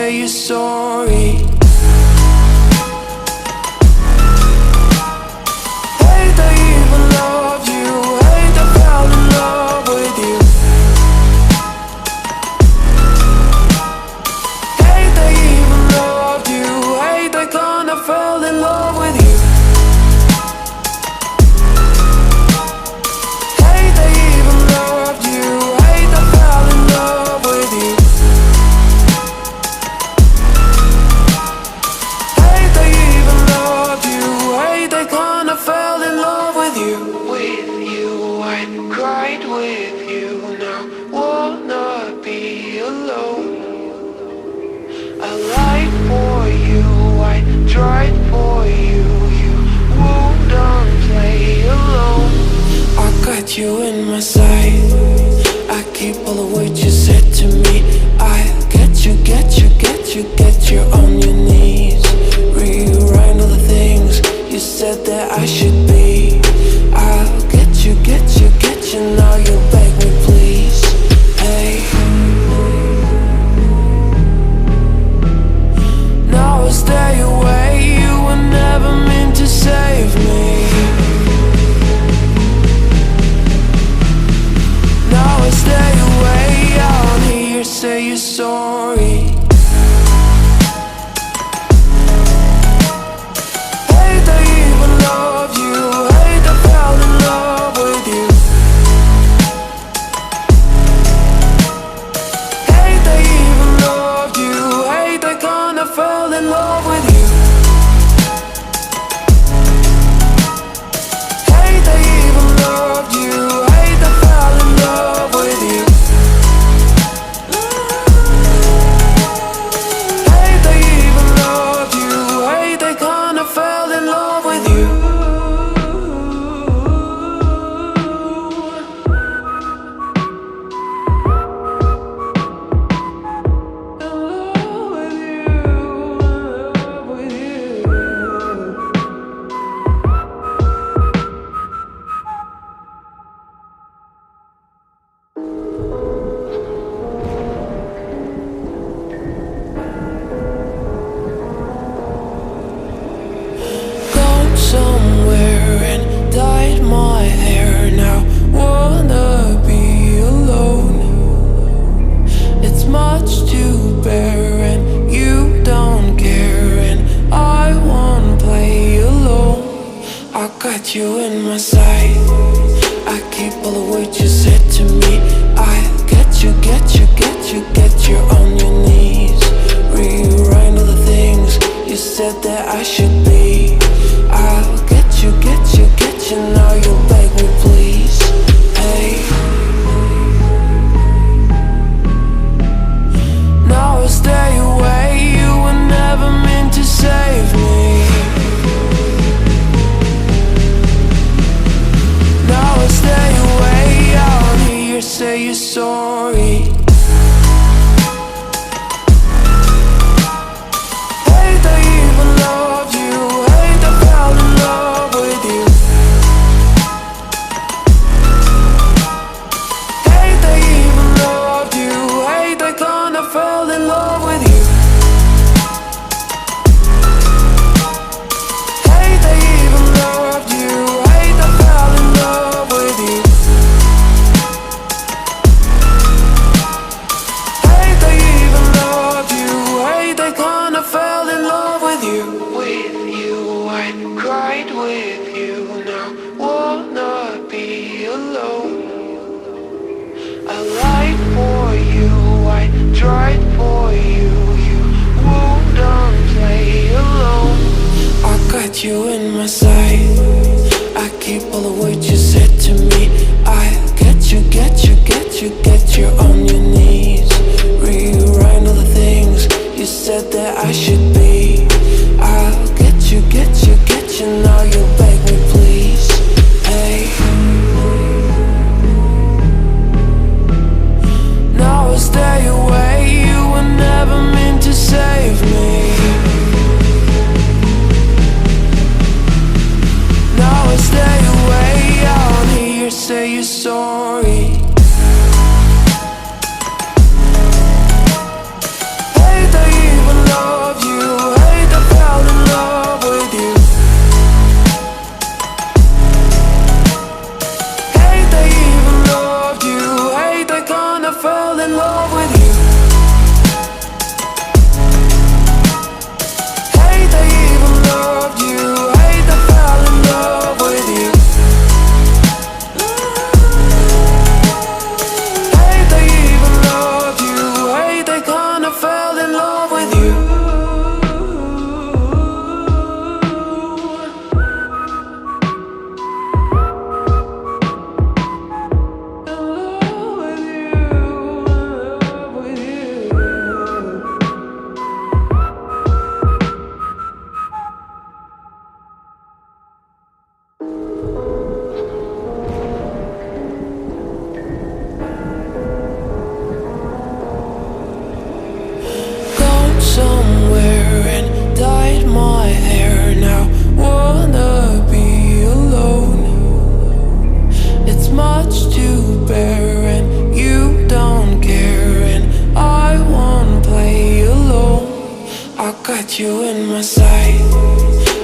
say you're sorry. Hate they even loved you, hate they fell in love with you. Hate they even loved you, hate they kinda fell in love with you. Hate they even loved you, hate they fell in love with you. Hate they even loved you, hate they kinda fell in love with you. With you, I cried with you, now wanna be alone. I lied for you, I tried for you, you wouldn't play alone. I got you in my sight, I keep all the words you said to me. I get you, get you, get you, get you on your knees. Rewrite all the things you said that I should be. I'll get you, get you, get you, now you beg me please. Hey, now I stay away, you were never meant to save me. Now I stay away, I don't hear you say you're sorry. Hate they even loved you, hate they fell in love with you. Hate they even loved you, hate they kinda fell in love with you. Hate they even loved you, hate they fell in love with you. Hate they even loved you, hate they kinda fell in love with you. Gone somewhere and dyed my hair, now wanna be alone. It's much to bear and you don't care, and I won't play alone. I got you in my sight, I keep all the words you said to me. I get you, get you, get you, get you on your knees. Rewrite all the things you said that I should be. I'll get you, get you, get you, now you beg me please. Hey, now I stay away, you were never meant to save me. Now I stay away, I don't hear you say you're sorry. Hate they even loved you, hate they fell in love with you. Hate they even loved you, hate they kinda fell in love with you. Hate they even loved you, hate they fell in love with you. Hate they even loved you, hate they kinda fell in love with you. With you, I cried with you, now wanna be alone. I lied for you, I tried for you, you wouldn't play alone. I got you in my sight, I keep all the words you said to me. I get you, get you, get you, get you on your knees. Rewrite all the things you said that I should be. I'll get you, get you, get you, now you beg me please. Hey, now I stay away, you were never meant to save me. Now I stay away, I don't hear you say you're sorry. Hate they even got you in my sight.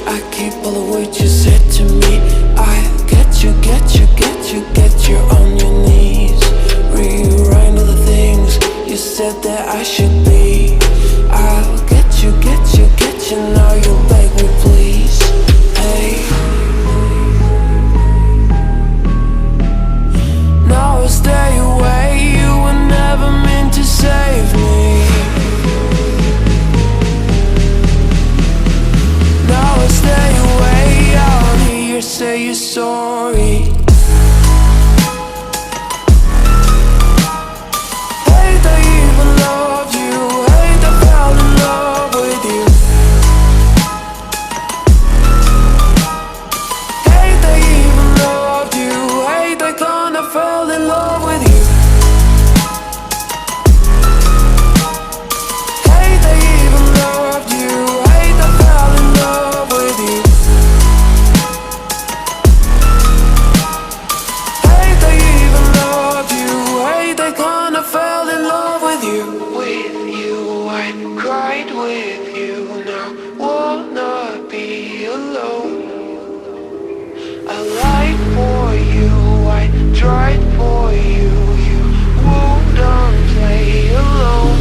I keep all the words you said to me. I get you, get you, get you, get you on your knees. Rewrite all the things you said that I should be. I'll get you, get you, get you. Now you beg me please. Hey, now I stay away. You were never meant to save me. Now I stay away. I'll hear you say you're sorry. Hate I even loved you. Hate I fell in love with you. Hate I even loved you. Hate I kinda fell in love with you. Hate I even loved you. Hate I fell in love with you. Hate I even loved you. Hate I kinda fell in love with you. With you, I cried with you. Now wanna be alone. I lied for you, I tried for you. You wouldn't play alone.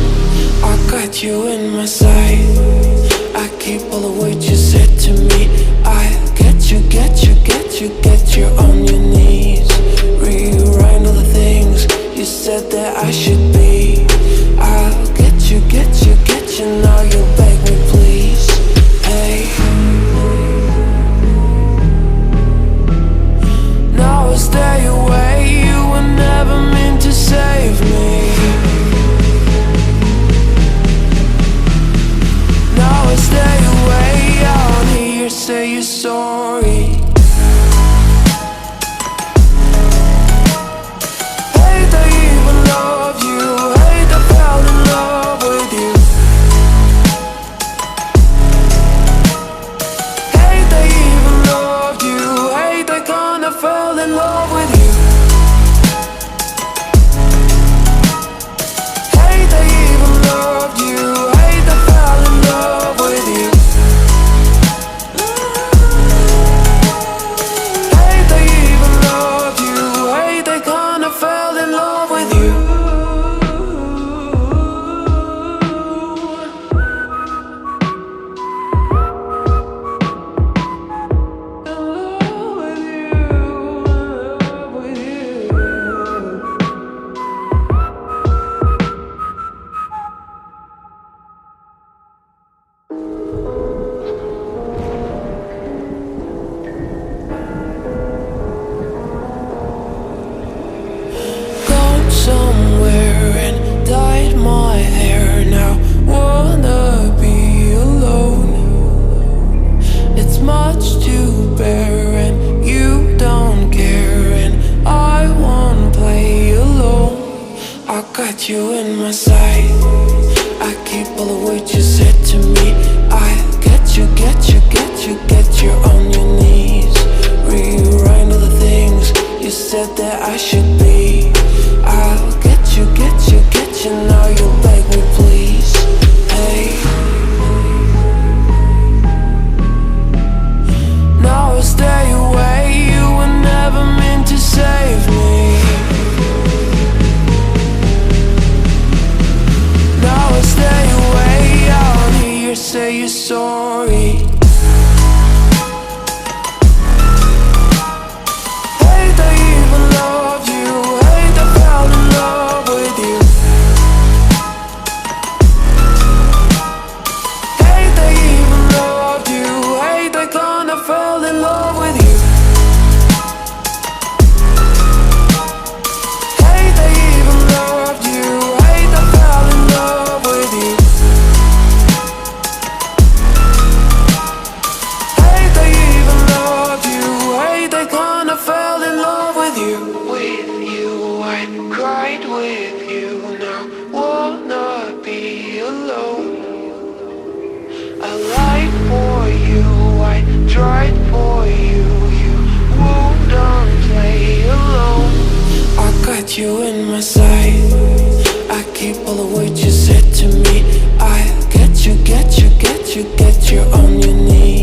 I got you in my sight. I keep all the words you said to me. I get you, get you, get you, get you on your knees. Rewrite all the things you said that I should be. I'll get you, get you, get you. Now you beg me please. Hey, now I stay away. You were never meant to save me. Now I stay away. I'll hear you say you're sorry. Hate I even loved you. Hate I fell in love with you. Hate I even loved you. Hate I kinda fell in love with you. Hate I even loved you. Hate I fell in love with you. Hate I even loved you. Hate I kinda fell in love with you. Gone somewhere and dyed my hair. Now wanna be alone. It's much to bear and you don't care, and I won't play alone. I got you in my sight. I keep all the words you said to me. I get you, get you, get you, get you on your knees. Rewrite all the things you said that I should be. I'll get you, get you, get you. Now you beg me please. Hey, now I stay away. You were never meant to save me. Now I stay away. I'll hear you say you're sorry. Hate I even loved you. Hate I fell in love with you. Hate I even loved you. Hate I kinda fell in love with you. Hate I even loved you. Hate I fell in love with you. Hate I even loved you. Hate I kinda fell in love with you. With you, I cried with you. Now wanna be alone. I lied for you, I tried for you. You wouldn't play alone. I got you in my sight. I keep all the words you said to me. I get you, get you, get you. you get you on your knees.